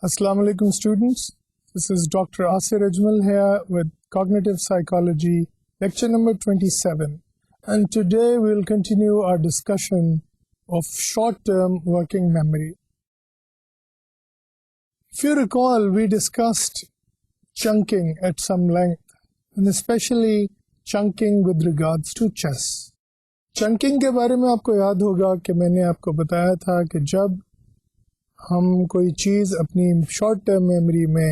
Assalamu alaikum students. This is Dr. Asir Ajmal here with Cognitive Psychology, lecture number 27. And today we'll continue our discussion of short-term working memory. If you recall, we discussed chunking at some length, and especially chunking with regards to chess. Chunking के बारे में आपको याद होगा कि मैंने आपको बताया था कि जब हम कोई चीज़ अपनी शॉर्ट टर्म मेमोरी में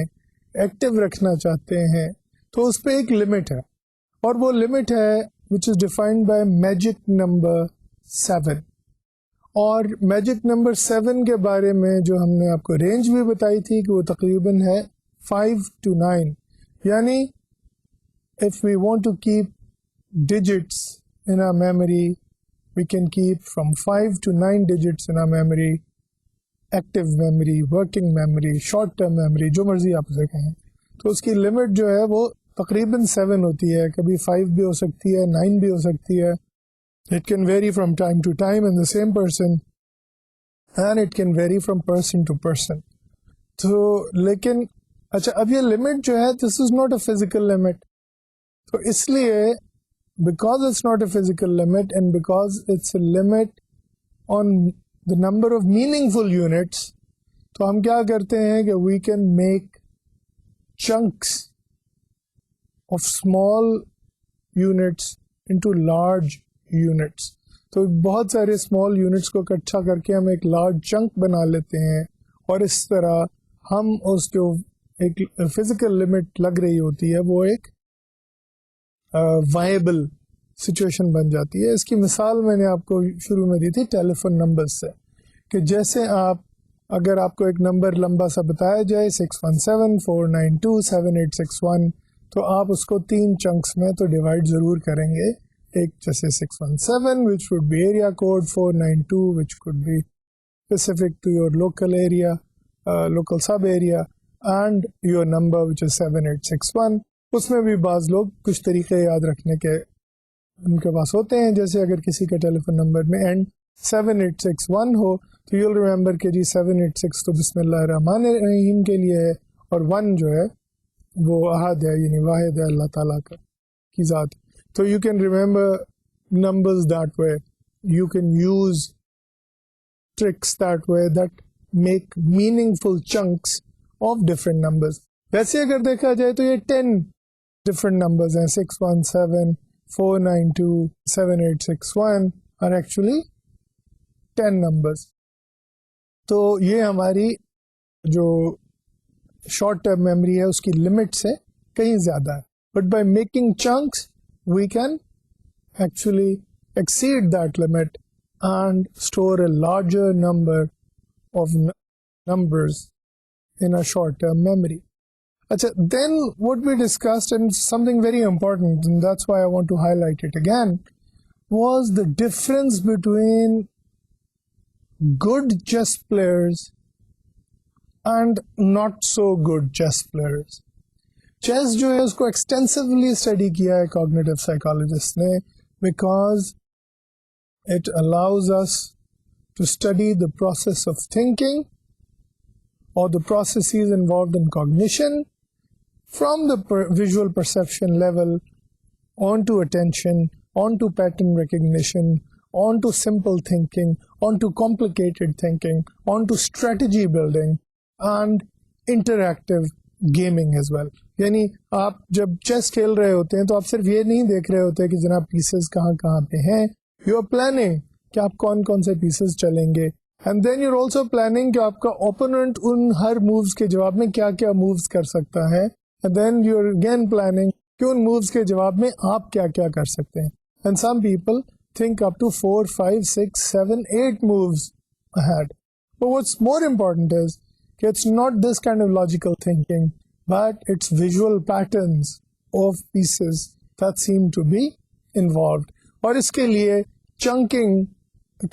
एक्टिव रखना चाहते हैं तो उस पर एक लिमिट है, और वो लिमिट है which is defined by magic number 7. और मैजिक नंबर 7 के बारे में जो हमने आपको रेंज भी बताई थी कि वो तकरीबन है 5 to 9. यानी if we want to keep digits in our memory, we can keep from 5 to 9 digits in our memory. Active memory, working memory, short term memory, जो मर्जी आप उसे कहें, तो उसकी लिमिट जो है वो तकरीबन 7 होती है. कभी 5 भी हो सकती है, 9 भी हो सकती है. It can vary from time to time in the same person, and it can vary from person to person. तो लेकिन अच्छा, अब ये लिमिट जो है, this is not a physical limit. तो इसलिए because it's not a physical limit and because it's a limit on the number of meaningful units, तो हम क्या करते हैं कि we can make chunks of small units into large units. तो बहुत सारे small units को इकट्ठा करके हम एक large chunk बना लेते हैं, और इस तरह हम उसको एक physical limit लग रही होती है, वो एक viable सिचुएशन बन जाती है. इसकी मिसाल मैंने आपको शुरू में दी थी टेलीफोन नंबर्स से, कि जैसे आप अगर आपको एक नंबर लंबा सा बताया जाए 617-492-7861, तो आप उसको 3 चंक्स में तो डिवाइड ज़रूर करेंगे. एक जैसे 617 which would be area code, 492 which could be specific to your local area, local sub area, and your number which is 7861. उसमें भी बाज़ लोग कुछ तरीके याद रखने के उनके पास होते हैं. जैसे अगर किसी का टेलीफोन नंबर में एंड 7861 हो तो यूल रिमेंबर के जी 786 तो बिस्मिल्लाहिर्रहमानिर्रहीम के लिए है, और 1 जो है वो अहद है, यानी वाहिद है, अल्लाह ताला का की ज़ात. तो you can remember numbers that way, you can use tricks that way that make meaningful chunks of different numbers. वैसे अगर देखा जाए तो ये 10 डिफरेंट नंबर्स हैं. 617, 492, 7861 are actually 10 numbers. तो ये हमारी जो शॉर्ट टर्म मेमोरी है उसकी लिमिट से कहीं ज़्यादा है. But by making chunks we can actually exceed that limit and store a larger number of numbers in a short term memory. अच्छा, then what we discussed, and something very important, and that's why I want to highlight it again, was the difference between good chess players and not so good chess players. Chess जो है उसको extensively study किया है cognitive psychologists ने, because it allows us to study the process of thinking or the processes involved in cognition from the visual perception level onto attention, onto pattern recognition, onto simple thinking, onto complicated thinking, onto strategy building and interactive gaming as well. यानी आप जब chess खेल रहे होते हैं तो आप सिर्फ ये नहीं देख रहे होते कि जनाब पीसेस कहाँ कहाँ पे हैं. यू आर प्लानिंग कि आप कौन कौन से पीसेस चलेंगे, and then you are also planning कि आपका ओपोनेंट उन हर मूव्स के जवाब में क्या क्या मूव्स कर सकता है, and then you're again planning कि उन moves के जवाब में आप क्या क्या कर सकते हैं. And some people think up to 4, 5, 6, 7, 8 moves ahead. But what's more important is that it's not this kind of logical thinking, but it's visual patterns of pieces that seem to be involved. और इसके लिए chunking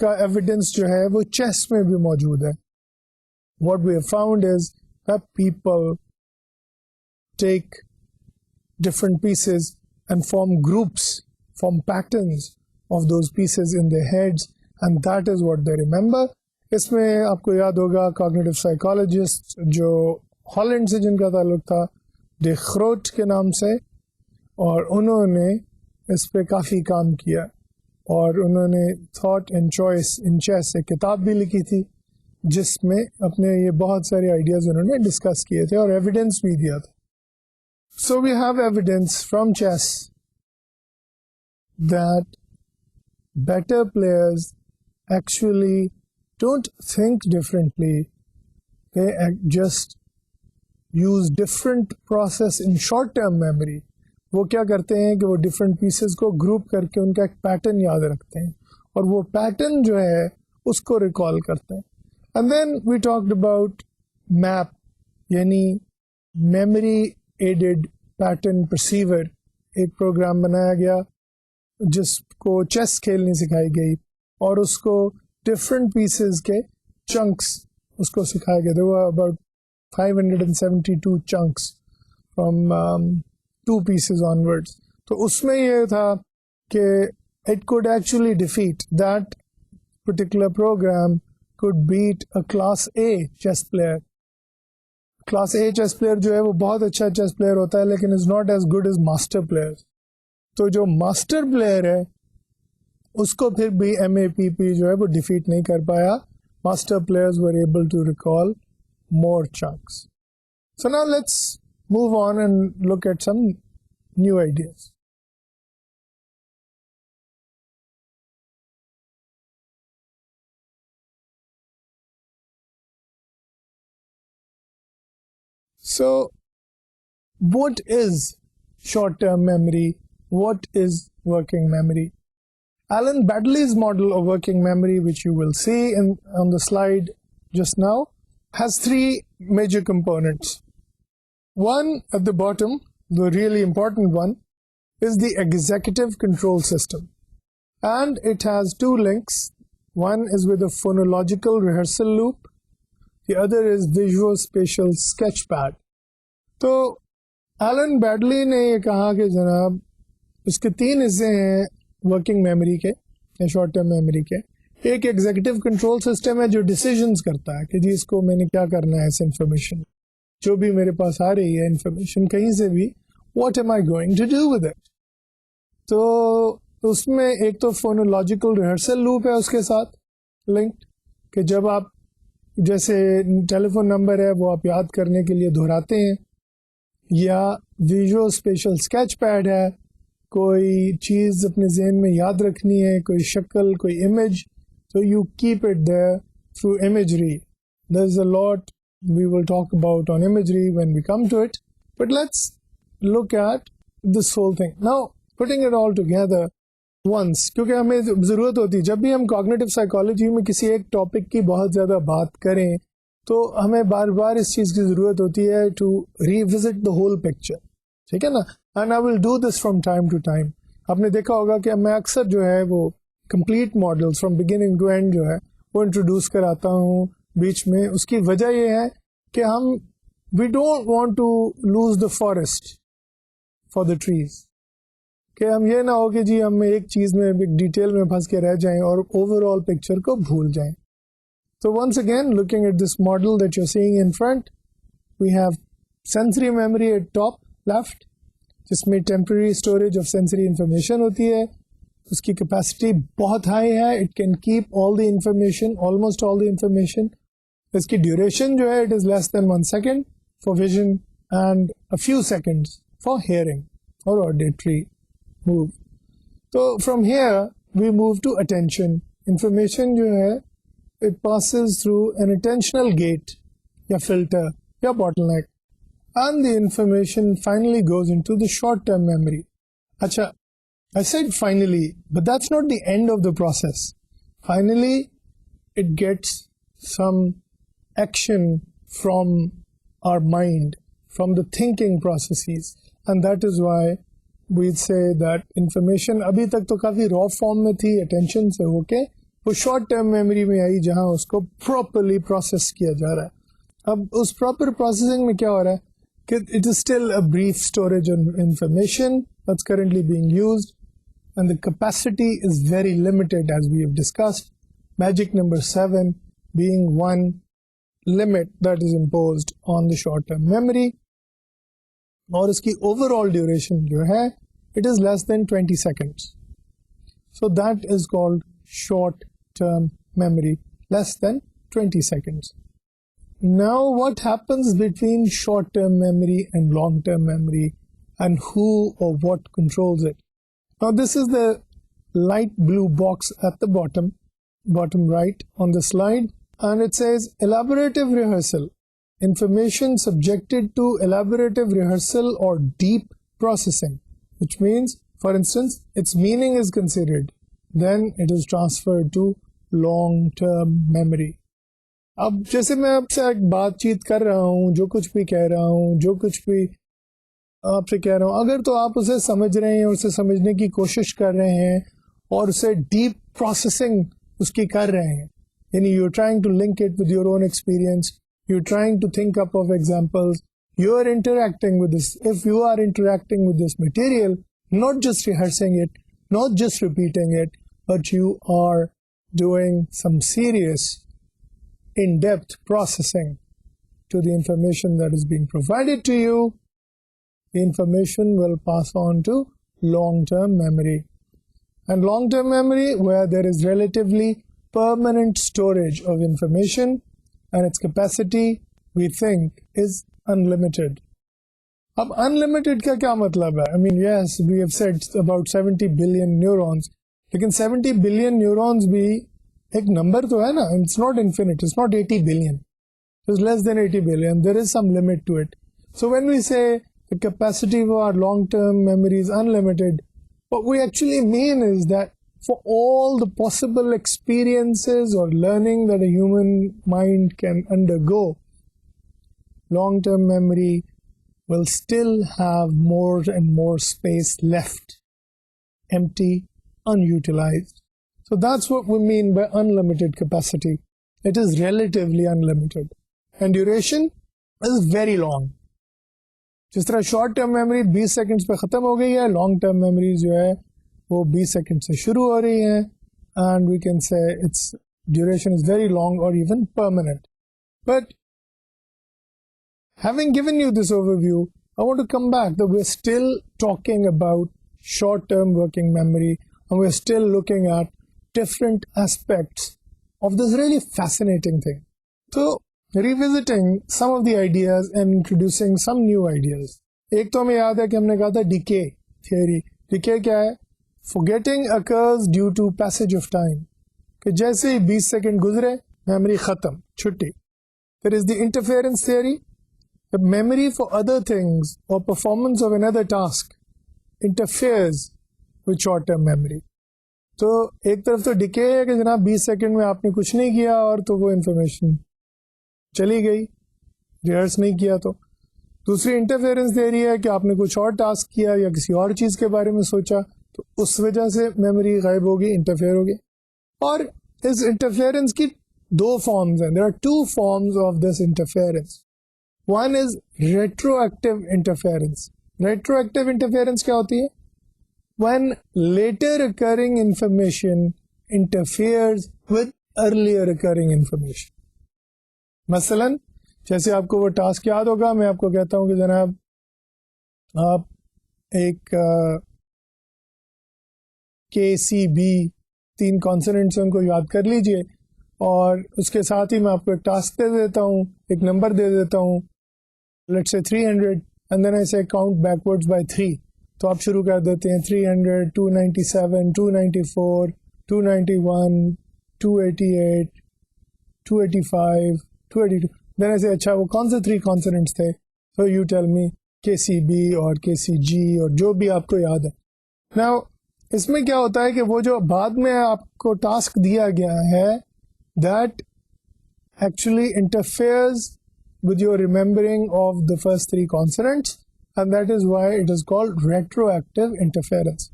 का evidence जो है वो chess में भी मौजूद है. What we have found is that people take different pieces and form groups, form patterns of those pieces in their heads, and that is what they remember. इसमें आपको याद होगा कॉग्निटिव साइकोलॉजिस्ट जो हॉलैंड से जिनका ताल्लुक था, डे ग्रोट के नाम से, और उन्होंने इस पे काफ़ी काम किया और उन्होंने thought and choice in chess एक किताब भी लिखी थी जिसमें अपने ये बहुत सारे आइडियाज़ उन्होंने डिस्कस किए थे और एविडेंस भी दिया था. So we have evidence from chess that better players actually don't think differently, they just use different process in short term memory. वो क्या करते हैं कि वो different pieces को group करके उनका एक pattern याद रखते हैं और वो pattern जो है उसको recall करते हैं. And then we talked about MAP, यानी memory aided pattern perceiver. एक प्रोग्राम बनाया गया जिसको चेस खेलनी सिखाई गई और उसको डिफरेंट पीसेस के चंक्स उसको सिखाया गया. There were about 572 chunks from 2 pieces onwards. तो उसमें ये था कि it could actually defeat that particular program could beat a class A chess player. Class A chess player जो है वो बहुत अच्छा chess player होता है लेकिन is not as good as master players. तो जो मास्टर प्लेयर है उसको फिर भी MAPP जो है वो डिफीट नहीं कर पाया. Master players were able to recall more chunks. So now let's move on and look at some new ideas. So what is short term memory? What is working memory? Alan Baddeley's model of working memory, which you will see on the slide just now, has 3 major components. One at the bottom, the really important one, is the executive control system. And it has 2 links. One is with a phonological rehearsal loop. The other is visuospatial sketchpad. तो Alan Baddeley ने ये कहा कि जनाब उसके 3 हिस्से हैं working memory के या शॉर्ट टर्म मेमोरी के. एक एग्जीक्यूटिव कंट्रोल सिस्टम है जो डिसीजंस करता है कि जी इसको मैंने क्या करना है, इस इंफॉर्मेशन जो भी मेरे पास आ रही है इंफॉर्मेशन कहीं से भी, what am I going to do with it. तो उसमें एक तो फोनोलॉजिकल रिहर्सल लूप है उसके साथ लिंक्ड कि जब आप जैसे टेलीफोन नंबर है वो आप याद करने के लिए दोहराते हैं, या विजुअल स्पेशल स्केच पैड है, कोई चीज़ अपने जहन में याद रखनी है, कोई शक्ल, कोई इमेज, तो you keep it there through imagery. There is a lot we will talk about on imagery when we come to it, but let's look at this whole thing now, putting it all together once, क्योंकि हमें ज़रूरत होती है जब भी हम cognitive psychology में किसी एक टॉपिक की बहुत ज़्यादा बात करें तो हमें बार बार इस चीज़ की ज़रूरत होती है to revisit the whole picture. ठीक है ना? And I will do this from time to time. आपने देखा होगा कि मैं अक्सर जो है वो complete models from beginning to end जो है वो इंट्रोड्यूस कराता हूँ बीच में. उसकी वजह ये है कि हम we don't want to lose the forest for the trees, कि हम ये ना हो कि जी हम एक चीज़ में एक डिटेल में फंस के रह जाएं और ओवरऑल पिक्चर को भूल जाएं. So once again, looking at this model that you're seeing in front, we have sensory memory at top left, जिसमें temporary storage of sensory information होती है. उसकी capacity बहुत high है. It can keep all the information, almost all the information. इसकी duration जो है it is less than 1 second for vision and a few seconds for hearing or auditory move. So from here we move to attention. Information जो है it passes through an attentional gate या filter या bottleneck and the information finally goes into the short term memory. अच्छा, I said finally, but that's not the end of the process. Finally it gets some action from our mind, from the thinking processes, and that is why we say that information अभी तक तो काफ़ी raw form में थी attention से होके वो short term memory में आई जहां उसको प्रॉपरली प्रोसेस किया जा रहा है. अब उस प्रॉपर प्रोसेसिंग में क्या हो रहा है कि it is still a brief storage of information that's currently being used and the capacity is very limited as we have discussed. Magic number 7 being one limit that is imposed on the short term memory, और इसकी overall duration जो है it is less than 20 seconds. So that is called short term memory, less than 20 seconds. Now what happens between short term memory and long term memory, and who or what controls it? Now this is the light blue box at the bottom right on the slide, and it says elaborative rehearsal, information subjected to elaborative rehearsal or deep processing, which means, for instance, its meaning is considered, then it is transferred to long term memory. अब जैसे मैं आपसे एक बातचीत कर रहा हूँ, जो कुछ भी कह रहा हूँ, जो कुछ भी आपसे कह रहा हूँ, अगर तो आप उसे समझ रहे हैं, उसे समझने की कोशिश कर रहे हैं और उसे डीप प्रोसेसिंग उसकी कर रहे हैं, यानी you are trying to link it with your own experience, you are trying to think up of examples, you are interacting with this. If you are interacting with this material, not just rehearsing it, not just repeating it, but you are doing some serious in-depth processing to the information that is being provided to you, the information will pass on to long-term memory. And long-term memory, where there is relatively permanent storage of information, and its capacity, we think, is unlimited. अब unlimited का क्या मतलब है? I mean, yes, we have said about 70 billion neurons, लेकिन 70 billion neurons भी एक number तो है ना, it's not infinite, it's not 80 billion, it's less than 80 billion, there is some limit to it. So when we say the capacity of our long-term memory is unlimited, what we actually mean is that for all the possible experiences or learning that a human mind can undergo, long-term memory will still have more and more space left, empty, unutilized. So that's what we mean by unlimited capacity. It is relatively unlimited. And duration is very long. जिस तरह short term memory 20 seconds पे ख़त्म हो गई है, long term memory जो है वो 20 seconds से शुरू हो रही है, and we can say its duration is very long or even permanent. But having given you this overview, I want to come back that we're still talking about short-term working memory, and we're still looking at different aspects of this really fascinating thing. So, revisiting some of the ideas and introducing some new ideas. एक तो हमें याद है कि हमने कहा था decay theory. Decay क्या है? Forgetting occurs due to passage of time. कि जैसे ही 20 सेकंड गुजरे, memory खत्म, छुट्टी. There is the interference theory. The memory for other things or performance of another task interferes with short-term memory. तो एक तरफ तो डिके है कि जनाब 20 सेकंड में आपने कुछ नहीं किया और तो वो इंफॉर्मेशन चली गई, रिहर्स नहीं किया तो. दूसरी इंटरफेरेंस थियरी है कि आपने कुछ और टास्क किया या किसी और चीज़ के बारे में सोचा, तो उस वजह से मेमोरी गायब होगी, इंटरफेयर होगी. और इस इंटरफेरेंस की दो फॉर्म्स हैं. There are two forms of this interference. One is retroactive interference. Retroactive interference क्या होती है? When later occurring information interferes with earlier occurring information. मसलन जैसे आपको वो टास्क याद होगा, मैं आपको कहता हूँ कि जनाब आप एक KCB 3 कॉन्सोनेंट्स उनको याद कर लीजिए, और उसके साथ ही मैं आपको एक टास्क दे देता हूँ, एक नंबर दे देता हूँ, let's say 300, and then I say count backwards by 3. तो आप शुरू कर देते हैं 300, 297, 294, 291, 288, 285, 282. Then I say अच्छा वो कौन से 3 कॉन्सोनेंट्स थे? So you tell me KCB और KCG और जो भी आपको याद है. Now इसमें क्या होता है कि वो जो बाद में आपको टास्क दिया गया है, that actually interferes with your remembering of the first 3 consonants, and that is why it is called retroactive interference.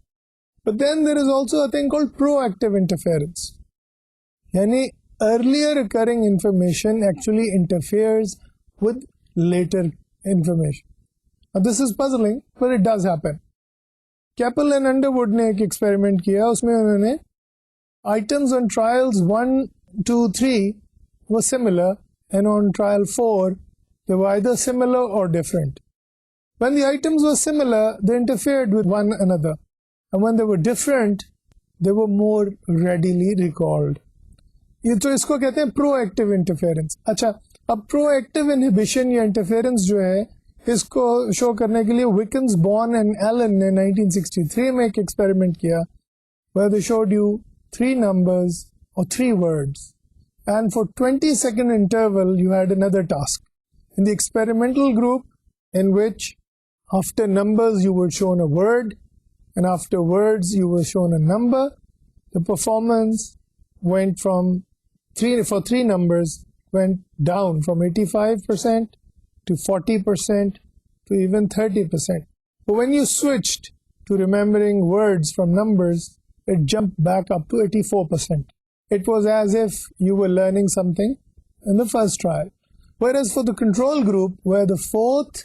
But then there is also a thing called proactive interference. Yani earlier occurring information actually interferes with later information. Now this is puzzling, but it does happen. Keppel and Underwood ने एक experiment किया, उसमें उन्होंने items on trials 1, 2, 3 were similar, and on trial 4, they were either similar or different. When the items were similar, they interfered with one another. And when they were different, they were more readily recalled. ये तो इसको कहते हैं proactive interference. अच्छा, अब proactive inhibition या interference जो है, इसको शो करने के लिए विकन्स, बॉर्न एंड एलन ने 1963 में एक एक्सपेरिमेंट किया, where they showed you 3 numbers or 3 words, and for 20-second interval you had another task. In the experimental group, in which after numbers you were shown a word, and after words you were shown a number, the performance went from 3 numbers went down from 85% to 40% to even 30%. But when you switched to remembering words from numbers, it jumped back up to 84%. It was as if you were learning something in the first trial. Whereas for the control group, where the 4th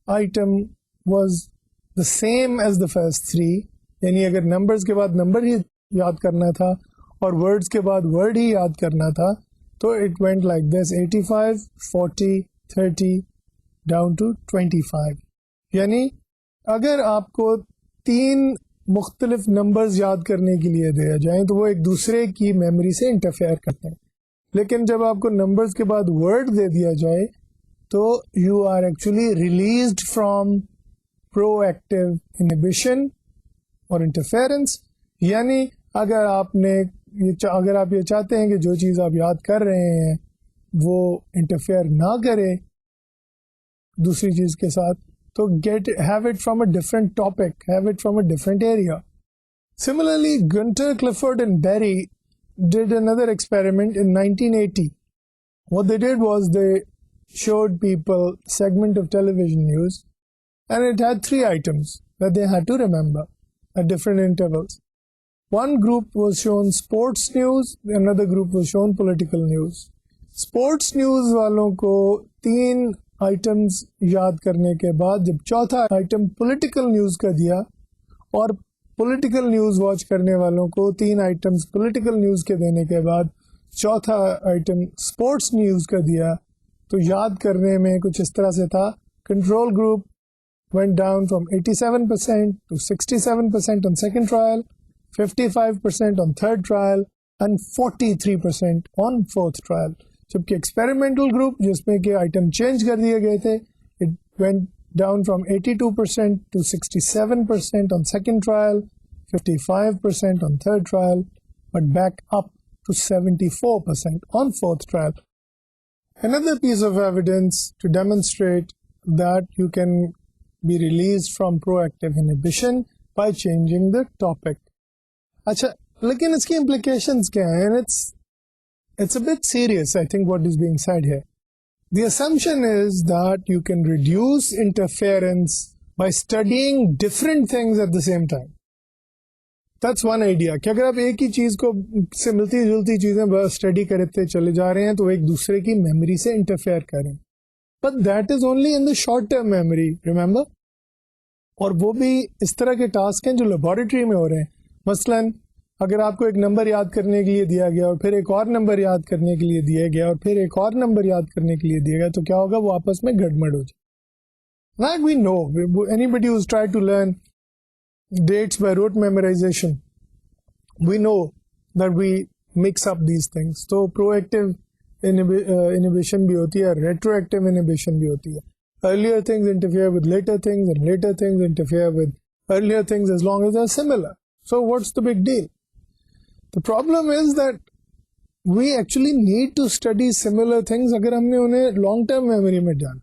item was the same as the first 3, यानी अगर numbers के बाद number ही याद करना था और words के बाद word ही याद करना था, तो it went like this: 85, 40, 30 down to 25. यानी अगर आपको 3 मुख्तलिफ नंबर्स याद करने के लिए दिया जाए तो वो एक दूसरे की मेमोरी से इंटरफेयर करते हैं, लेकिन जब आपको नंबर्स के बाद वर्ड दे दिया जाए तो you are actually released from proactive inhibition और इंटरफेरेंस. यानी अगर आप ये चाहते हैं कि जो चीज़ आप याद कर रहे हैं वो इंटरफेयर ना करे दूसरी चीज़ के साथ, तो have it from a different topic, have it from a different area. Similarly, Gunter, Clifford and Berry did another experiment in 1980. What they did was they showed people a segment of television news, and it had 3 items that they had to remember at different intervals. One group was shown sports news, another group was shown political news. Sports news वालों को 3 items याद करने के बाद जब चौथा item political news का दिया और पॉलिटिकल न्यूज़ वॉच करने वालों को 3 आइटम्स पॉलिटिकल न्यूज़ के देने के बाद चौथा आइटम स्पोर्ट्स न्यूज़ का दिया, तो याद करने में कुछ इस तरह से था. Control group went down from 87% to 67% on second trial, 55% on third trial and 43% on fourth trial. जबकि एक्सपेरिमेंटल ग्रुप जिसमें के आइटम चेंज कर दिए गए थे, it went down from 82% to 67% on second trial, 55% on third trial, but back up to 74% on fourth trial. Another piece of evidence to demonstrate that you can be released from proactive inhibition by changing the topic. अच्छा, लेकिन इसकी implications क्या हैं? And it's a bit serious, I think, what is being said here. The assumption is that you can reduce interference by studying different things at the same time. That's one idea. कि अगर आप एक ही चीज़ को से मिलती जुलती चीज़ें study करते चले जा रहे हैं तो एक दूसरे की मेमोरी से इंटरफेयर करें. But that is only in the short-term memory, remember? और वो भी इस तरह के टास्क हैं जो लेबोरेटरी में हो रहे हैं. मसलन अगर आपको एक नंबर याद करने के लिए दिया गया और फिर एक और नंबर याद करने के लिए दिया गया और फिर एक और नंबर याद करने के लिए दिया गया, तो क्या होगा? वो आपस में गड़बड़ हो जाए. Like we know, anybody who's tried to learn dates by rote memorization, we know that we mix up these things. तो proactive inhibition भी होती है, retroactive inhibition भी होती है. Earlier things interfere with later things and later things interfere with earlier things as long as they're similar. So what's the big deal? The problem is that we actually need to study similar things अगर हमने उन्हें long term memory में जाना.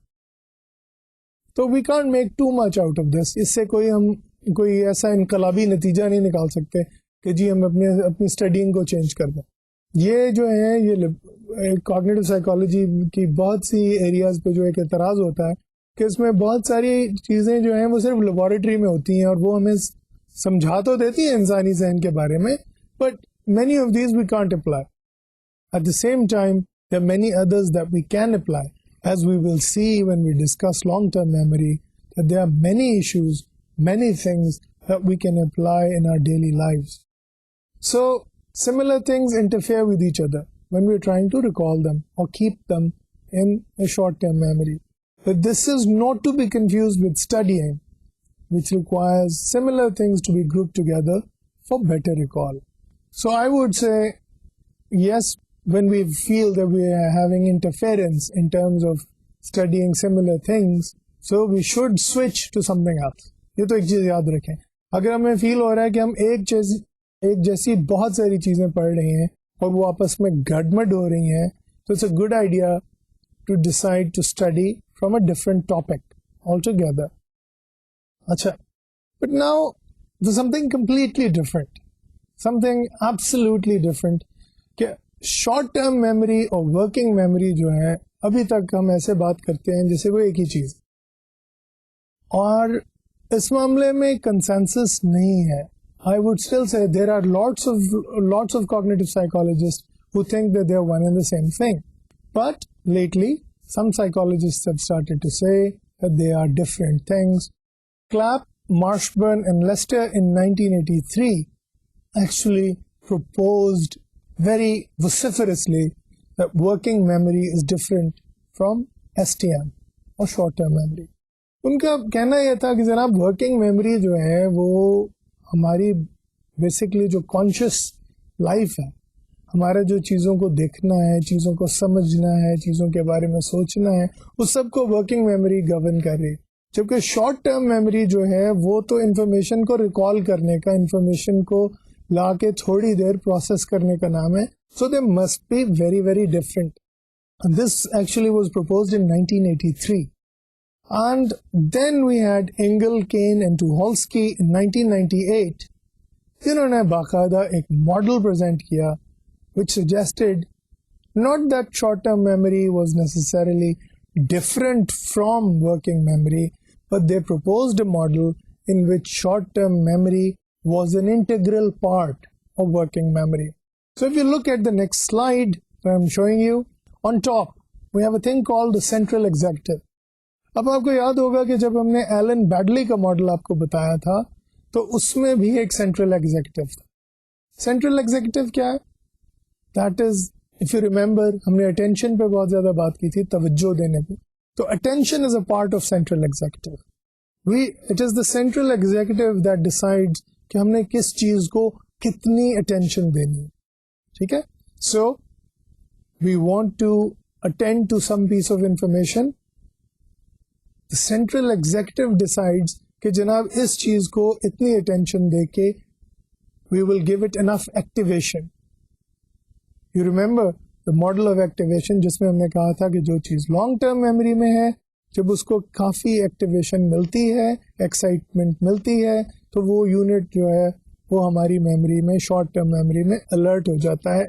तो we can't make too much out of this. इससे कोई ऐसा इनकलाबी नतीजा नहीं निकाल सकते कि जी हम अपनी स्टडिंग को चेंज कर दें. ये जो है ये कॉग्निटिव साइकोलॉजी की बहुत सी एरियाज पे जो एक एतराज़ होता है कि इसमें बहुत सारी चीज़ें जो हैं वो सिर्फ लेबोरेटरी में होती हैं और वो हमें समझा तो देती हैं इंसानी जहन के बारे में, but many of these we can't apply. At the same time, there are many others that we can apply, as we will see when we discuss long-term memory, that there are many issues, many things that we can apply in our daily lives. So, similar things interfere with each other. when we're trying to recall them or keep them in a short-term memory. But this is not to be confused with studying, which requires similar things to be grouped together for better recall. So I would say, yes, when we feel that we are having interference in terms of studying similar things, so we should switch to something else. ये तो एक चीज याद रखें, अगर हमें feel हो रहा है कि हम एक जैसी बहुत सारी चीजें पढ़ रही हैं और वो आपस में गड़बड़ हो रही हैं, तो it's a good idea to decide to study from a different topic all together. अच्छा, but now something completely different, something absolutely different, कि शॉर्ट टर्म मेमोरी और वर्किंग मेमोरी जो है, अभी तक हम ऐसे बात करते हैं जैसे वो एक ही चीज, और इस मामले में कंसेंसस नहीं है. I would still say there are lots of cognitive psychologists who think that they are one and the same thing. But lately, some psychologists have started to say that they are different things. Clapp, Marshburn and Lester in 1983 actually proposed very vociferously that working memory is different from STM or short-term memory. उनका कहना यह था कि जनाब working memory जो है वो हमारी बेसिकली जो कॉन्शियस लाइफ है, हमारा जो चीज़ों को देखना है, चीज़ों को समझना है, चीज़ों के बारे में सोचना है, उस सब को वर्किंग मेमोरी गवर्न कर रही है. जबकि शॉर्ट टर्म मेमोरी जो है वो तो इंफॉर्मेशन को रिकॉल करने का, इंफॉर्मेशन को ला के थोड़ी देर प्रोसेस करने का नाम है. So they must be very very different. This actually was proposed in 1983. And then we had Engel, Kane and Tucholsky in 1998. जिन्होंने बाकायदा एक मॉडल प्रेजेंट किया which suggested not that short-term memory was necessarily different from working memory, but they proposed a model in which short-term memory was an integral part of working memory. So if you look at the next slide that I'm showing you, on top we have a thing called the central executive. अब आपको याद होगा कि जब हमने Elon badly का model आपको बताया था तो उसमें भी एक सेंट्रल एग्जीक्यूटिव था. सेंट्रल एग्जीक्यूटिव क्या है? That is, if you remember, हमने अटेंशन पे बहुत ज्यादा बात की थी, तवज्जो देने पे. तो attention is a part of central executive. It is the central executive that decides कि हमने किस चीज को कितनी अटेंशन देनी है. ठीक है? So we want to attend to some piece of information. The central executive decides कि जनाब इस चीज को इतनी attention दे के we will give it enough activation. You remember the model of activation जिसमें हमने कहा था कि जो चीज long term memory में है, जब उसको काफी activation मिलती है, excitement मिलती है, तो वो unit जो है वो हमारी memory में, short term memory में alert हो जाता है,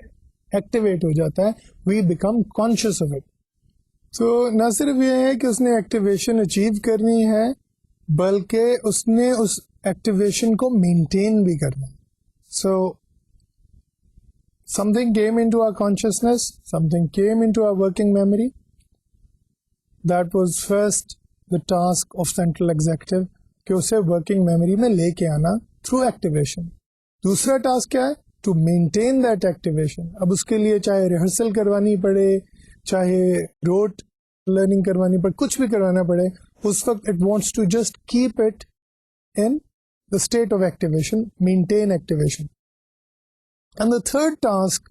activate हो जाता है, we become conscious of it. तो न सिर्फ ये है कि उसने एक्टिवेशन अचीव करनी है, बल्कि उसने उस एक्टिवेशन को मेंटेन भी करना है. So something came into our consciousness, something came into our working memory. That was first the task of central executive कि उसे वर्किंग मेमोरी में लेके आना थ्रू एक्टिवेशन. दूसरा टास्क क्या है? To maintain that activation. अब उसके लिए चाहे रिहर्सल करवानी पड़े, चाहे रोट लर्निंग करवानी पड़े, कुछ भी करवाना पड़े, उस वक्त it wants to just keep it in the state of activation, maintain activation. And the third task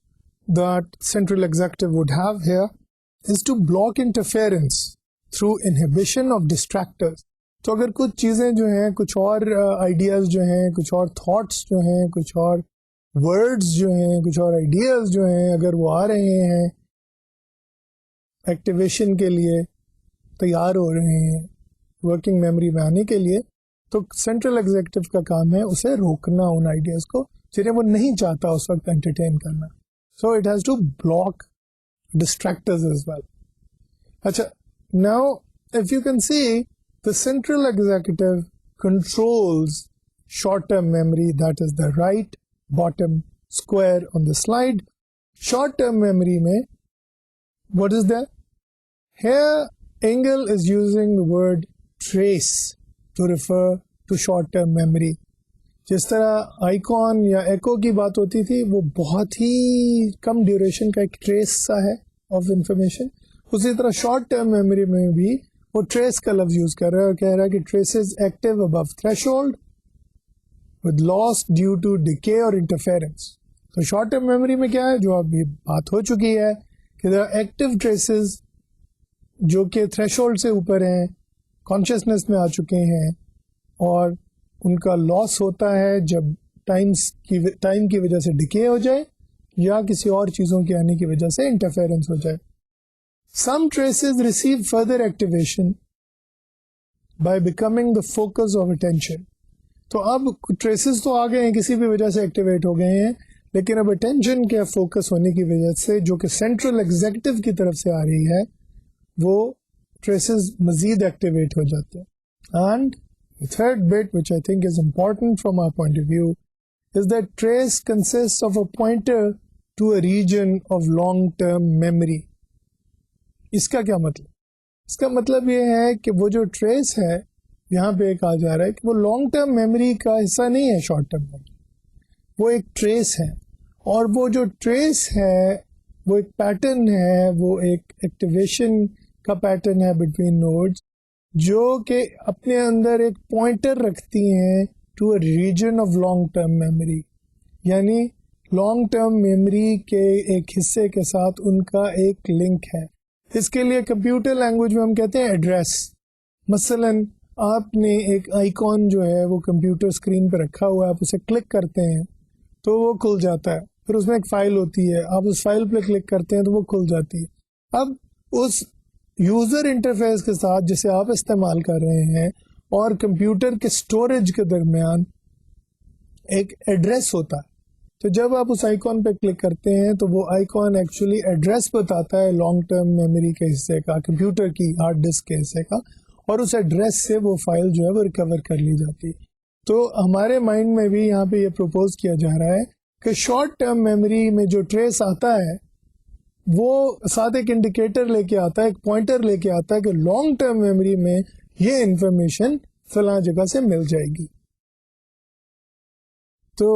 that central executive would have here is to block interference through inhibition of distractors. तो अगर कुछ चीजें जो हैं, कुछ और ideas जो हैं, कुछ और थॉट्स जो हैं, कुछ और वर्ड्स जो हैं, कुछ और आइडियाज जो हैं, अगर वो आ रहे हैं, एक्टिवेशन के लिए तैयार हो रहे हैं, वर्किंग मेमोरी में आने के लिए, तो सेंट्रल एग्जीक्यूटिव का काम है उसे रोकना, उन आइडियाज को जिन्हें वो नहीं चाहता उस वक्त एंटरटेन करना. So it has to block distractors as well. अच्छा, now if you can see the central executive controls short term memory, that is the right bottom square on the slide. Short term memory में what is there? Here Engel is using the word trace to refer to short-term memory. जिस तरह icon या एको की बात होती थी, वो बहुत ही कम ड्यूरेशन का एक ट्रेस सा है ऑफ इंफॉर्मेशन, उसी तरह शॉर्ट टर्म मेमोरी में भी वो ट्रेस का लफ्ज यूज कर रहा है और कह रहा है कि traces active above threshold with loss due to decay और इंटरफेरेंस। तो शॉर्ट टर्म मेमोरी में क्या है, जो अभी बात हो चुकी है कि एक्टिव ट्रेसेस जो कि थ्रेशोल्ड से ऊपर हैं, कॉन्शियसनेस में आ चुके हैं, और उनका लॉस होता है जब टाइम की वजह से डिके हो जाए या किसी और चीज़ों के आने की वजह से इंटरफेरेंस हो जाए। Some traces receive further activation by becoming the focus of attention. तो अब ट्रेसेस तो आ गए हैं, किसी भी वजह से एक्टिवेट हो गए हैं, लेकिन अब अटेंशन के फोकस होने की वजह से जो कि सेंट्रल एग्जीक्यूटिव की तरफ से आ रही है, वो ट्रेसेस मजीद एक्टिवेट हो जाते हैं। And the third bit which I think is important from our point of view is that trace consist of a pointer to a region of long term memory. इसका क्या मतलब? इसका मतलब ये है कि वो जो ट्रेस है, यहाँ पे कहा जा रहा है कि वो लॉन्ग टर्म मेमोरी का हिस्सा नहीं है, शॉर्ट टर्म मेमोरी, वो एक ट्रेस है, और वो जो ट्रेस है वो एक पैटर्न है, वो एक एक्टिवेशन का पैटर्न है बिटवीन नोड्स, जो कि अपने अंदर एक पॉइंटर रखती हैं to a region of long term memory, यानी लॉन्ग टर्म मेमोरी के एक हिस्से के साथ उनका एक लिंक है। इसके लिए कंप्यूटर लैंग्वेज में हम कहते हैं एड्रेस। मसलन आपने एक आइकॉन जो है वो कंप्यूटर स्क्रीन पर रखा हुआ है, आप उसे क्लिक करते हैं तो वो खुल जाता है, फिर उसमें एक फाइल होती है, आप उस फाइल पर क्लिक करते हैं तो वो खुल जाती है। अब उस यूजर इंटरफेस के साथ जिसे आप इस्तेमाल कर रहे हैं और कंप्यूटर के स्टोरेज के दरमियान एक एड्रेस होता है। तो जब आप उस आइकॉन पे क्लिक करते हैं तो वो आइकॉन एक्चुअली एड्रेस बताता है लॉन्ग टर्म मेमोरी के हिस्से का, कंप्यूटर की हार्ड डिस्क के हिस्से का, और उस एड्रेस से वो फाइल जो है वो रिकवर कर ली जाती है। तो हमारे माइंड में भी यहाँ पे ये प्रपोज किया जा रहा है कि शॉर्ट टर्म मेमोरी में जो ट्रेस आता है वो साथ एक इंडिकेटर लेके आता है, एक पॉइंटर लेके आता है कि लॉन्ग टर्म मेमोरी में ये इंफॉर्मेशन फला जगह से मिल जाएगी। तो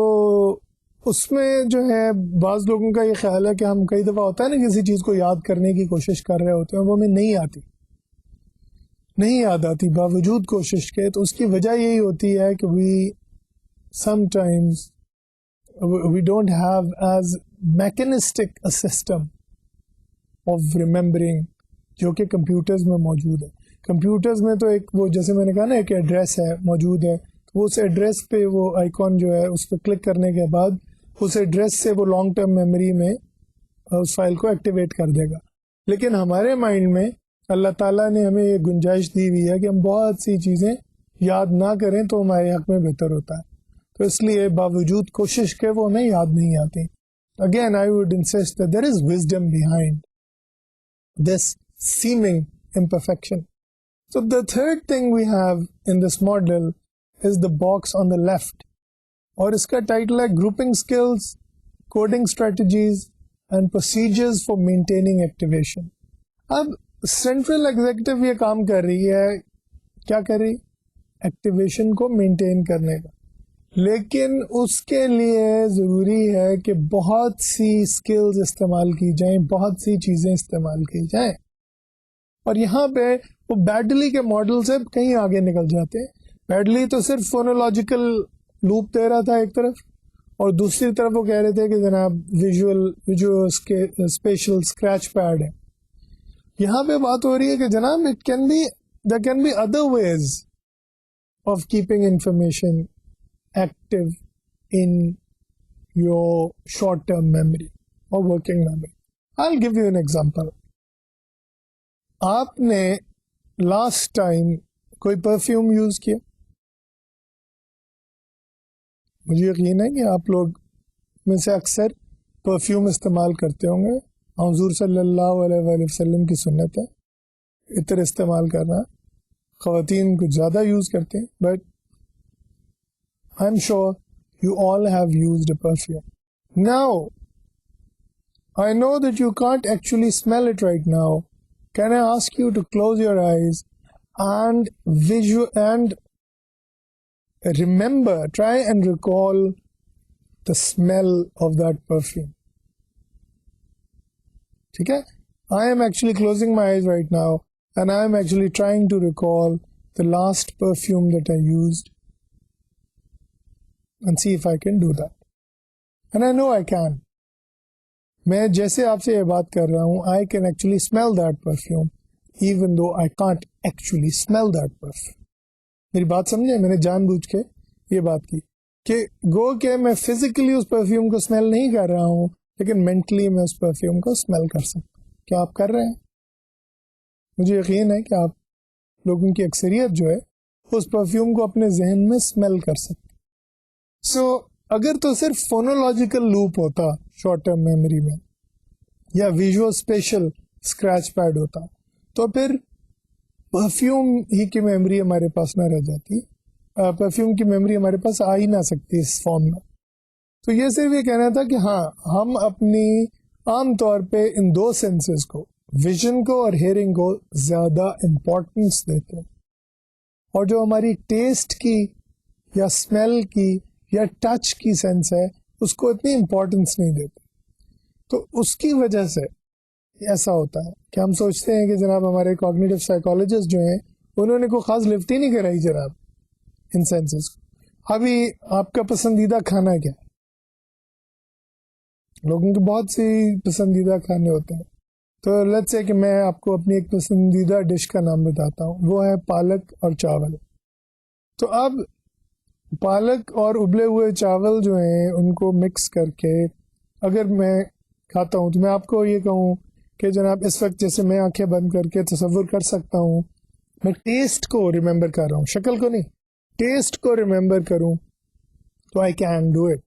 उसमें जो है बाज लोगों का ये ख्याल है कि हम कई दफ़ा होता है ना, किसी चीज़ को याद करने की कोशिश कर रहे होते हैं, वो हमें नहीं याद आती बावजूद कोशिश के। तो उसकी वजह यही होती है कि we don't have as mechanistic a system of remembering जो कि कंप्यूटर्स में मौजूद है। कंप्यूटर्स में तो एक वो, जैसे मैंने कहा ना, एक एड्रेस है मौजूद है, तो उस एड्रेस पे वो आइकॉन जो है उस पर क्लिक करने के बाद उस एड्रेस से वो लॉन्ग टर्म मेमोरी में उस फाइल को एक्टिवेट कर देगा। लेकिन हमारे माइंड में अल्लाह ताला ने हमें ये गुंजाइश दी हुई है कि हम बहुत सी चीज़ें याद ना करें तो हमारे हक में बेहतर होता है। तो इसलिए बावजूद कोशिश के वो हमें याद नहीं आती। Again I would insist that there is wisdom behind this seeming imperfection. So the third thing we have in this model is the box on the left, और इसका टाइटल है grouping skills, coding strategies and procedures for maintaining activation. अब central executive ये काम कर रही है, क्या कर रही? एक्टिवेशन को मेंटेन करने का, लेकिन उसके लिए ज़रूरी है कि बहुत सी स्किल्स इस्तेमाल की जाएं, बहुत सी चीज़ें इस्तेमाल की जाएं। और यहाँ पे वो बैडली के मॉडल से कहीं आगे निकल जाते हैं। बैडली तो सिर्फ फोनोलॉजिकल लूप दे रहा था एक तरफ, और दूसरी तरफ वो कह रहे थे कि जनाब विजुअल स्पेशल स्क्रैच पैड है। यहाँ पे बात हो रही है कि जनाब there can be other ways of keeping information active in your short-term memory or working memory. I'll give you an example. आपने last time कोई परफ्यूम यूज किया? मुझे यकीन है कि आप लोग में से अक्सर परफ्यूम इस्तेमाल करते होंगे। हुजूर सल्लल्लाहु अलैहि वसल्लम की सुन्नत है इत्र इस्तेमाल करना। ख़वातीन कुछ ज़्यादा यूज करते हैं, but I'm sure you all have used a perfume. Now, I know that you can't actually smell it right now. Can I ask you to close your eyes and remember, try and recall the smell of that perfume. ठीक है? I am actually closing my eyes right now and I am actually trying to recall the last perfume that I used and see if I can do that. And I know I can. मैं जैसे आपसे ये बात कर रहा हूँ, I can actually smell that perfume even though I can't actually smell that perfume. मेरी बात समझे? मैंने जानबूझ के ये बात की कि गो के मैं फिजिकली उस परफ्यूम को स्मेल नहीं कर रहा हूँ, लेकिन मेंटली मैं उस परफ्यूम को स्मेल कर सकता हूँ। क्या आप कर रहे हैं? मुझे यकीन है कि आप लोगों की अक्सरियत जो है उस परफ्यूम को अपने जहन में स्मेल कर सकते। सो अगर तो सिर्फ फोनोलॉजिकल लूप होता शॉर्ट टर्म मेमोरी में या विजुअल स्पेशल स्क्रैच पैड होता, तो फिर परफ्यूम ही की मेमोरी हमारे पास ना रह जाती, परफ्यूम की मेमोरी हमारे पास आ ही ना सकती इस फॉर्म में। तो ये सिर्फ ये कहना था कि हाँ, हम अपनी आम तौर पे इन दो सेंसेस को, विजन को और हेयरिंग को ज्यादा इम्पोर्टेंस देते हैं, और जो हमारी टेस्ट की या स्मेल की या टच की सेंस है उसको इतनी इम्पोर्टेंस नहीं देते। तो उसकी वजह से ऐसा होता है कि हम सोचते हैं कि जनाब हमारे कॉग्निटिव साइकोलॉजिस्ट जो हैं उन्होंने कोई खास लिफ्ट ही नहीं कराई जनाब इन सेंसेस को। अभी आपका पसंदीदा खाना क्या है? लोगों के बहुत सी पसंदीदा खाने होते हैं। तो लेट्स से कि मैं आपको अपनी एक पसंदीदा डिश का नाम बताता हूँ, वो है पालक और चावल। तो अब पालक और उबले हुए चावल जो हैं उनको मिक्स करके अगर मैं खाता हूँ, तो मैं आपको ये कहूँ कि जनाब इस वक्त जैसे मैं आंखें बंद करके तसव्वुर कर सकता हूँ, मैं टेस्ट को रिमेंबर कर रहा हूँ, शक्ल को नहीं, टेस्ट को रिमेंबर करूँ, तो आई कैन डू इट।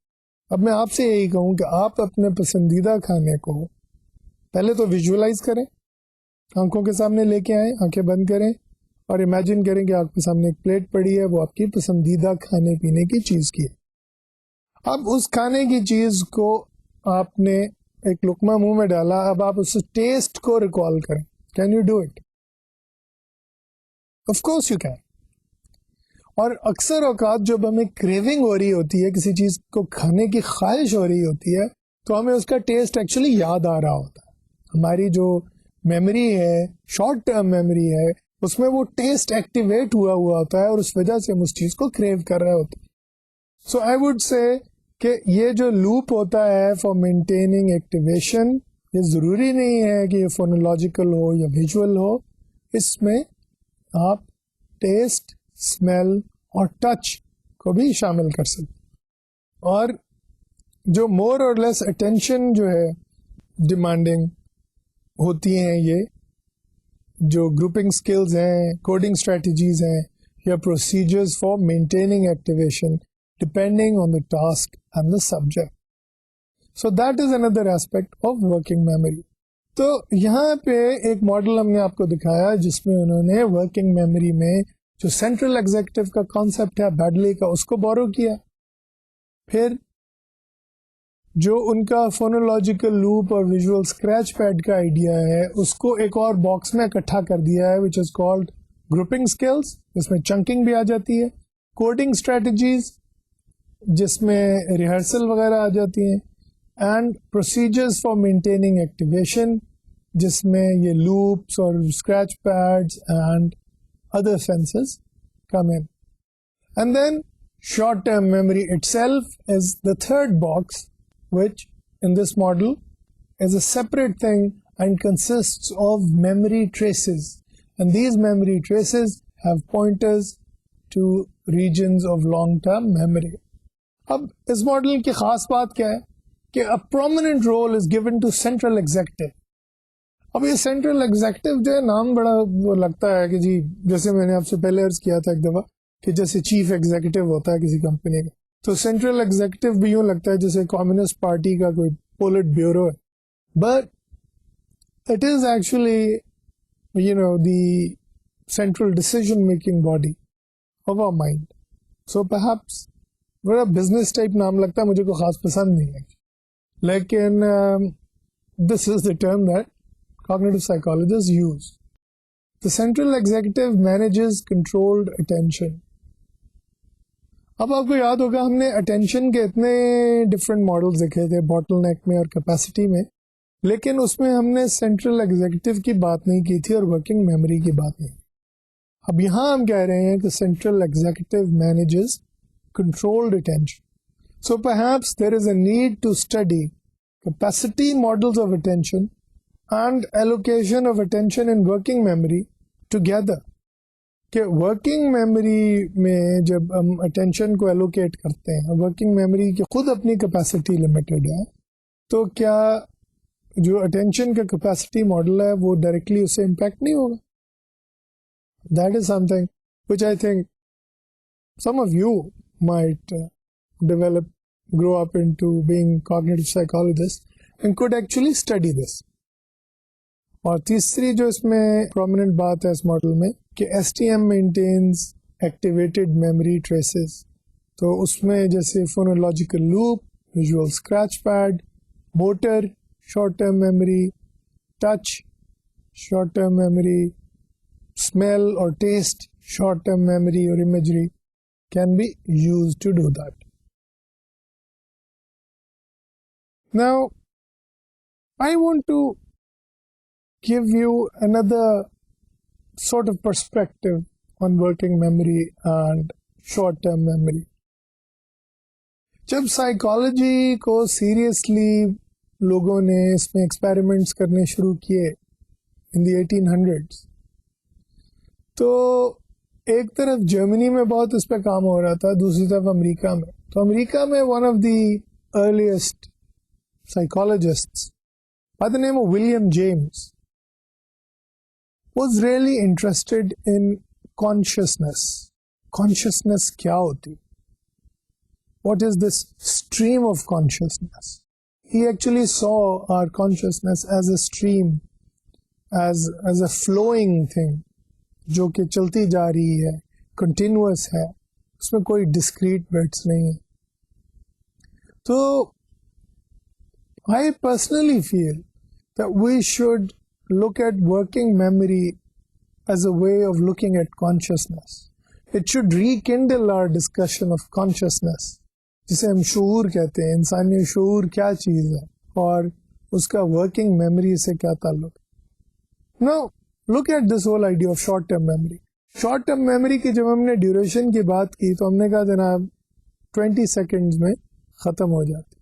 अब मैं आपसे यही कहूँ कि आप अपने पसंदीदा खाने को पहले तो विजुअलाइज करें, आंखों के सामने लेके आए, आंखें बंद करें और इमेजिन करें कि आपके सामने एक प्लेट पड़ी है, वो आपकी पसंदीदा खाने पीने की चीज की है। अब उस खाने की चीज को आपने एक लुकमा मुंह में डाला, अब आप उस टेस्ट को रिकॉल करें। Can you do it? Of course you can. और अक्सर औकात जब हमें क्रेविंग हो रही होती है, किसी चीज को खाने की ख्वाहिश हो रही होती है, तो हमें उसका टेस्ट एक्चुअली याद आ रहा होता है। हमारी जो मेमोरी है, शॉर्ट टर्म मेमोरी है, उसमें वो टेस्ट एक्टिवेट हुआ होता है और उस वजह से हम उस चीज को क्रेव कर रहे होते हैं। सो आई वुड से कि ये जो लूप होता है फॉर मेंटेनिंग एक्टिवेशन, ये जरूरी नहीं है कि ये फोनोलॉजिकल हो या विजुअल हो, इसमें आप टेस्ट, स्मेल और टच को भी शामिल कर सकते। और जो मोर और लेस अटेंशन जो है डिमांडिंग होती हैं, ये जो ग्रुपिंग स्किल्स हैं, कोडिंग स्ट्रेटजीज हैं या procedures for maintaining activation depending on the task and the subject. So that is another aspect of working memory. तो यहाँ पे एक मॉडल हमने आपको दिखाया जिसमें उन्होंने वर्किंग मेमोरी में जो सेंट्रल एग्जीक्यूटिव का कॉन्सेप्ट है बैडली का, उसको बोरो किया। फिर जो उनका फोनोलॉजिकल लूप और विजुअल स्क्रैच पैड का आइडिया है, उसको एक और बॉक्स में इकट्ठा कर दिया है, which is called grouping skills, जिसमें चंकिंग भी आ जाती है, कोडिंग स्ट्रेटजीज जिसमें रिहर्सल वगैरह आ जाती हैं, and procedures for maintaining activation जिसमें ये लूप्स और scratch pads and other senses come in. And then short-term memory itself is the third box, which in this model is a separate thing and consists of memory traces. And these memory traces have pointers to regions of long-term memory. अब इस model की खास बात क्या है कि a prominent role is given to central executive. अब ये सेंट्रल एग्जीक्यूटिव जो है, नाम बड़ा वो लगता है कि जी, जैसे मैंने आपसे पहले अर्ज किया था एक दफा कि जैसे चीफ एग्जीक्यूटिव होता है किसी कंपनी का, तो सेंट्रल एग्जीक्यूटिव भी यूं लगता है जैसे कम्युनिस्ट पार्टी का कोई पोलिट ब्यूरो है, but it is actually you know the central decision making body of our mind. So perhaps बड़ा बिजनेस टाइप नाम लगता है, मुझे कोई खास पसंद नहीं है, लेकिन this is the term that cognitive psychologists use. The central executive manages controlled attention. अब आपको याद होगा हमने अटेंशन के इतने डिफरेंट मॉडल्स देखे थे बॉटलनेक में और कैपेसिटी में, लेकिन उसमें हमने सेंट्रल एग्जीक्यूटिव की बात नहीं की थी और वर्किंग मेमोरी की बात नहीं। अब यहाँ हम कह रहे हैं कि central executive manages controlled attention, so perhaps there is a need to study capacity models of attention and allocation of attention in working memory together. कि वर्किंग मेमोरी में जब हम अटेंशन को एलोकेट करते हैं, वर्किंग मेमोरी की खुद अपनी कैपेसिटी लिमिटेड है, तो क्या जो अटेंशन का कैपेसिटी मॉडल है वो डायरेक्टली उससे इम्पैक्ट नहीं होगा? That is something which I think some of you might develop, grow up into being cognitive psychologists and could actually study this. और तीसरी जो इसमें प्रोमिनेंट बात है इस मॉडल में कि STM maintains activated memory traces, तो उसमें जैसे phonological loop, visual scratch pad, motor short term memory, touch short term memory, smell और टेस्ट शॉर्ट टर्म मेमोरी और imagery can be used to do that. Now I want to give you another sort of perspective on working memory and short-term memory. जब psychology को seriously लोगों ने इसमें experiments करने शुरू किए इन द 1800s, तो एक तरफ जर्मनी में बहुत इस पे काम हो रहा था, दूसरी तरफ अमेरिका में. तो अमेरिका में one of the earliest psychologists by the name of William James was really interested in consciousness. Consciousness क्या होती? What is this stream of consciousness? He actually saw our consciousness as a stream, as a flowing thing, जो कि चलती जा रही है, continuous है, उसमें कोई discrete bits नहीं है. तो I personally feel that we should look at working memory as a way of looking at consciousness. It should rekindle our discussion of consciousness, जिसे हम शऊर कहते हैं. इंसानी शऊर क्या चीज़ है और उसका वर्किंग मेमोरी से क्या ताल्लुक. Now look at this whole idea of short term memory. Short term memory की जब हमने ड्यूरेशन की बात की तो हमने कहा जनाब 20 सेकेंड्स में ख़त्म हो जाती.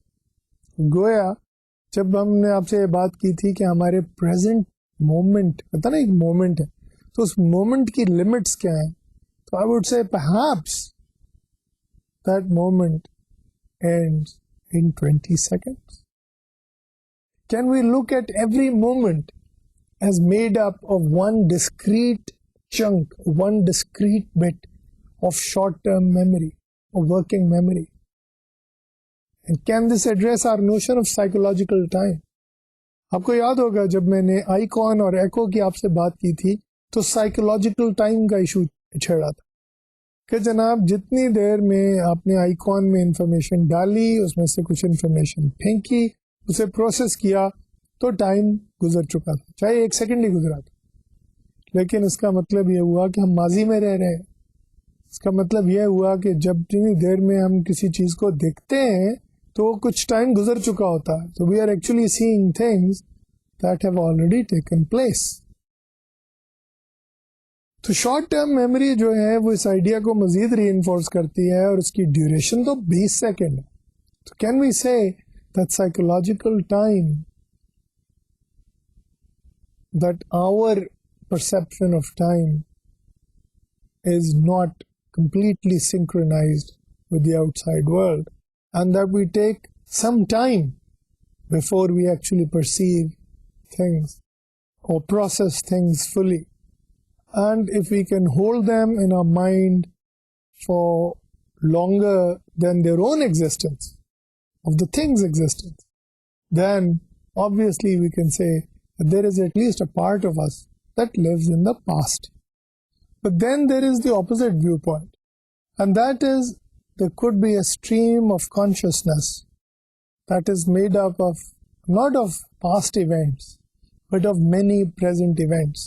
गोया जब हमने आपसे ये बात की थी कि हमारे प्रेजेंट मोमेंट, पता ना एक मोमेंट है, तो उस मोमेंट की लिमिट्स क्या हैं, तो I would say perhaps that moment ends in 20 seconds. Can we look at every moment as made up of one discrete chunk, one discrete bit of short-term memory or working memory? And can this address our notion of psychological time? आपको याद होगा जब मैंने icon और एको की आपसे बात की थी तो साइकोलॉजिकल टाइम का इशू छेड़ा था कि जनाब जितनी देर में आपने आइकॉन में इंफॉर्मेशन डाली, उसमें से कुछ इंफॉर्मेशन फेंकी, उसे प्रोसेस किया, तो टाइम गुजर चुका था, चाहे 1 सेकंड ही गुजरा था. लेकिन इसका मतलब यह हुआ कि हम माजी में रह रहे हैं. इसका मतलब यह हुआ कि जब जितनी देर में हम किसी चीज़ को देखते हैं तो कुछ टाइम गुजर चुका होता है. तो we are actually seeing things that have already taken place. तो शॉर्ट टर्म मेमोरी जो है वो इस आइडिया को मजीद रीइंफोर्स करती है और उसकी ड्यूरेशन तो 20 सेकेंड है. तो can we say that psychological time, that our perception of time is not completely synchronized with the outside world, and that we take some time before we actually perceive things or process things fully. And if we can hold them in our mind for longer than their own existence, of the thing's existence, then obviously we can say that there is at least a part of us that lives in the past. But then there is the opposite viewpoint, and that is there could be a stream of consciousness that is made up of not of past events but of many present events.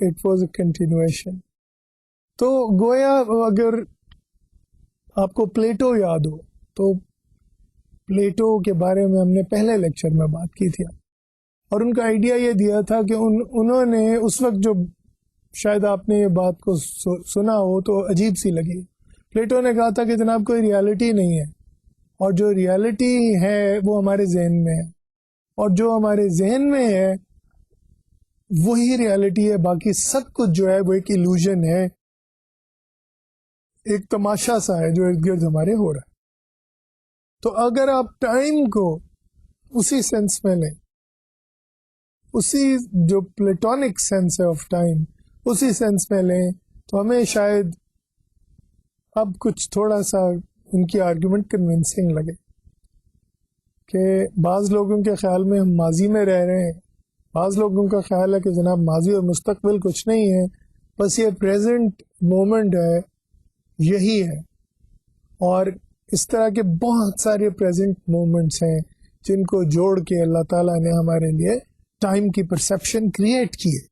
it was a continuation. तो गोया अगर आपको प्लेटो याद हो तो प्लेटो के बारे में हमने पहले लेक्चर में बात की थी और उनका आइडिया ये दिया था कि उन्होंने उस वक्त जो शायद आपने ये बात को सुना हो तो अजीब सी लगी। प्लेटो ने कहा था कि जनाब कोई रियलिटी नहीं है और जो रियलिटी है वो हमारे जहन में है और जो हमारे जहन में है वही रियलिटी है, बाकी सब कुछ जो है वो एक इल्यूजन है, एक तमाशा सा है जो इर्द गिर्द हमारे हो रहा है। तो अगर आप टाइम को उसी सेंस में लें, उसी जो प्लेटोनिक सेंस है ऑफ टाइम उसी सेंस में लें तो हमें शायद अब कुछ थोड़ा सा उनकी आर्गुमेंट कन्विंसिंग लगे कि बाज़ लोगों के ख्याल में हम माजी में रह रहे हैं, बाज़ लोगों का ख्याल है कि जनाब माजी और मुस्तकबिल कुछ नहीं है, बस ये प्रेजेंट मोमेंट है, यही है। और इस तरह के बहुत सारे प्रेजेंट मोमेंट्स हैं जिनको जोड़ के अल्लाह ताला ने हमारे लिए टाइम की परसेप्शन क्रिएट की है।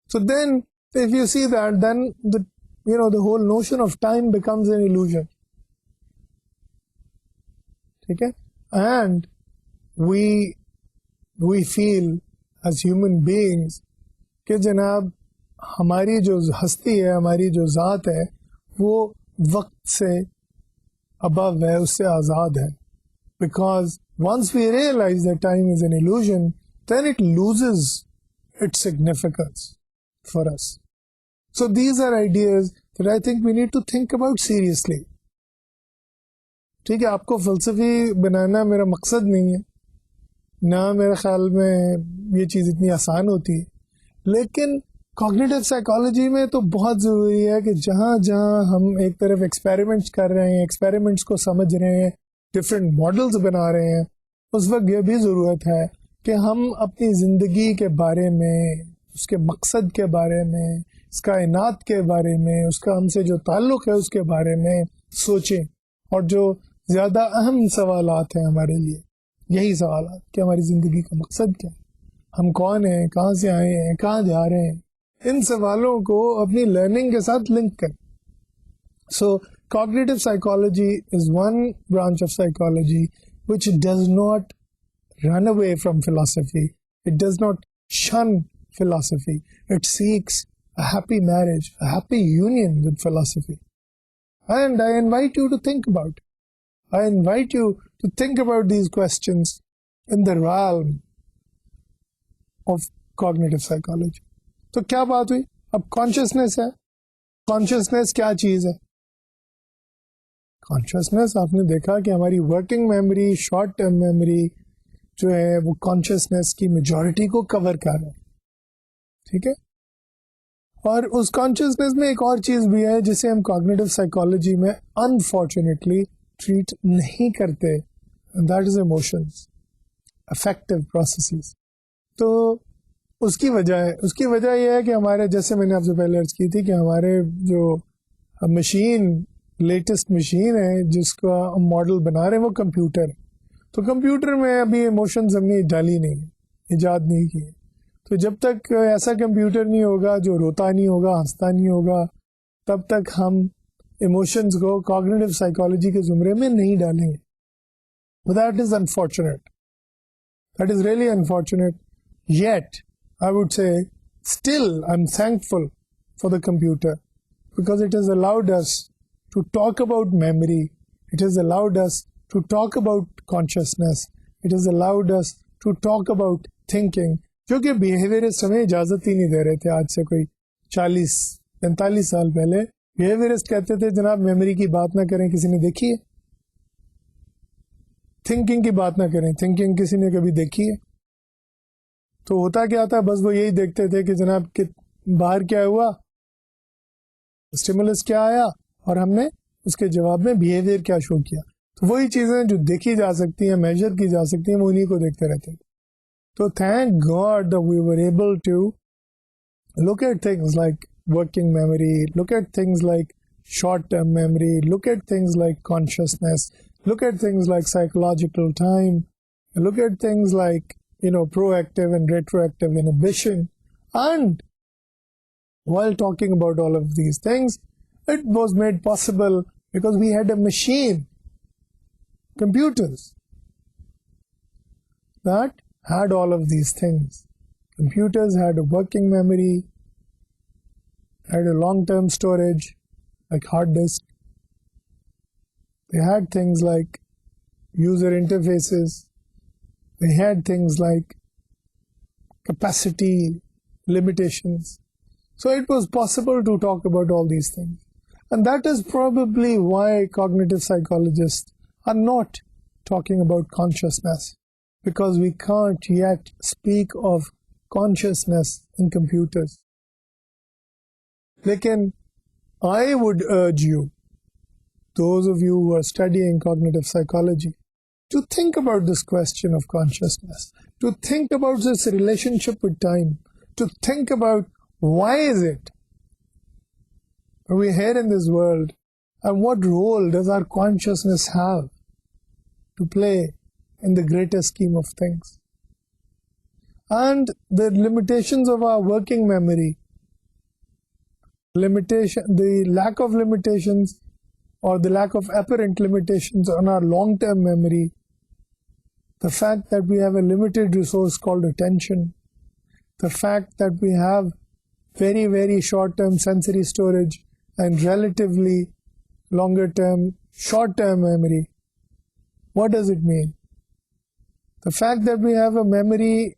So then if you see that, then the whole notion of time becomes an illusion. ठीक है? And we feel as human beings कि जनाब हमारी जो हस्ती है, हमारी जो ज़ात है वो वक्त से above है, उससे आज़ाद है। Because once we realize that time is an illusion, then it loses its significance for us. So these are ideas that I think we need to think about seriously. ठीक है, आपको फ़लसफ़ी बनाना मेरा मकसद नहीं है, ना मेरे ख्याल में ये चीज़ इतनी आसान होती है, लेकिन कॉग्निटिव साइकोलॉजी में तो बहुत ज़रूरी है कि जहाँ जहाँ हम एक तरफ एक्सपेरिमेंट्स कर रहे हैं, एक्सपेरिमेंट्स को समझ रहे हैं, डिफरेंट मॉडल्स बना रहे हैं, उस वक्त यह भी ज़रूरत है कि हम अपनी ज़िंदगी के बारे में, उसके मकसद के बारे में, इस कायनात के बारे में, उसका हमसे जो ताल्लुक़ है उसके बारे में सोचें। और जो ज़्यादा अहम सवालात हैं हमारे लिए यही सवालात कि हमारी ज़िंदगी का मकसद क्या है, हम कौन हैं, कहाँ से आए हैं, कहाँ जा रहे हैं, इन सवालों को अपनी लर्निंग के साथ लिंक करें। सो cognitive psychology is one branch of psychology which does not run away from philosophy. It does not shun philosophy. It seeks a happy marriage, a happy union with philosophy. And I invite you to think about it. I invite you to think about these questions in the realm of cognitive psychology. तो क्या बात हुई? अब consciousness है। Consciousness क्या चीज़ है? Consciousness आपने देखा कि हमारी working memory, short term memory जो है वो कॉन्शियसनेस की मेजॉरिटी को कवर कर रहा है। ठीक है, और उस कॉन्शियसनेस में एक और चीज़ भी है जिसे हम कॉग्निटिव साइकोलॉजी में अनफॉर्चुनेटली ट्रीट नहीं करते, that is emotions, affective processes. तो उसकी वजह यह है कि हमारे, जैसे मैंने आपसे पहले अर्ज की थी कि हमारे जो मशीन, लेटेस्ट मशीन है जिसका मॉडल बना रहे हैं वो कंप्यूटर है। तो कंप्यूटर में अभी इमोशंस हमने डाली नहीं है, इजाद नहीं की है। तो जब तक ऐसा कंप्यूटर नहीं होगा जो रोता नहीं होगा, हंसता नहीं होगा, तब तक हम इमोशंस को कॉग्निटिव साइकोलॉजी के जुमरे में नहीं डालेंगे। That is unfortunate, that is really unfortunate. Yet I would say still I am thankful for the computer because it has allowed us to talk about memory, it has allowed us to talk about consciousness, it has allowed us to talk about thinking, जो कि behaviourist हमें इजाज़त ही नहीं दे रहे थे। आज से कोई 40-45 साल पहले बिहेवियरिस्ट कहते थे जनाब मेमोरी की बात ना करें, किसी ने देखी है? थिंकिंग की बात ना करें, थिंकिंग किसी ने कभी देखी है? तो होता क्या था, बस वो यही देखते थे कि जनाब कि बाहर क्या हुआ, स्टिमुलस क्या आया और हमने उसके जवाब में बिहेवियर क्या शो किया। तो वही चीज़ें जो देखी जा सकती हैं, मेजर की जा सकती हैं, वो उन्हीं को देखते रहते थे। तो thank God that we were able to look at things like working memory, look at things like short term memory, look at things like consciousness, look at things like psychological time, look at things like proactive and retroactive inhibition, And while talking about all of these things, it was made possible because we had a machine, computers, that had all of these things. Computers had a working memory, had a long-term storage like hard disk. They had things like user interfaces. They had things like capacity limitations. So it was possible to talk about all these things. And that is probably why cognitive psychologists are not talking about consciousness, because we can't yet speak of consciousness in computers. Lekin I would urge you, those of you who are studying cognitive psychology, to think about this question of consciousness, to think about this relationship with time, to think about why is it we're here in this world, and what role does our consciousness have to play in the greater scheme of things. And the limitations of our working memory, the lack of limitations or the lack of apparent limitations on our long-term memory, the fact that we have a limited resource called attention, the fact that we have very, very short-term sensory storage and relatively longer-term, short-term memory. What does it mean? The fact that we have a memory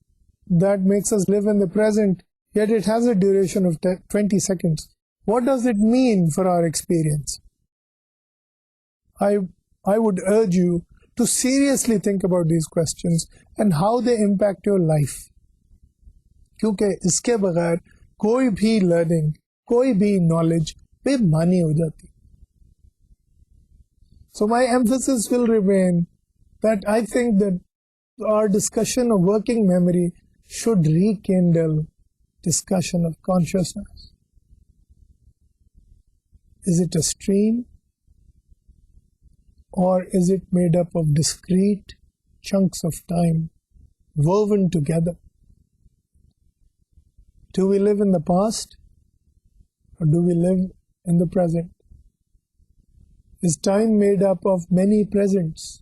that makes us live in the present, yet it has a duration of 20 seconds. What does it mean for our experience? I would urge you to seriously think about these questions and how they impact your life. क्योंकि इसके बगैर कोई भी learning, कोई भी knowledge बेमानी हो जाती. So my emphasis will remain that I think that our discussion of working memory should rekindle discussion of consciousness. Is it a stream, or is it made up of discrete chunks of time woven together? Do we live in the past, or do we live in the present? Is time made up of many presents,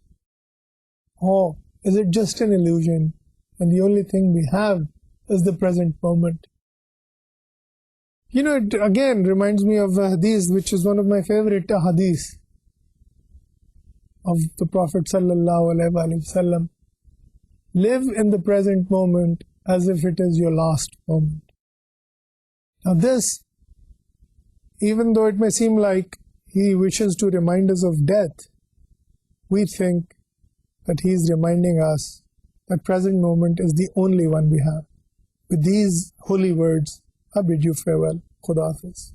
or is it just an illusion and the only thing we have is the present moment? You know, it again reminds me of a hadith, which is one of my favorite hadiths of the Prophet sallallahu alaihi wasallam. Live in the present moment as if it is your last moment. Now this, even though it may seem like he wishes to remind us of death, we think that he is reminding us that present moment is the only one we have. With these holy words, I bid you farewell. Khuda Hafiz.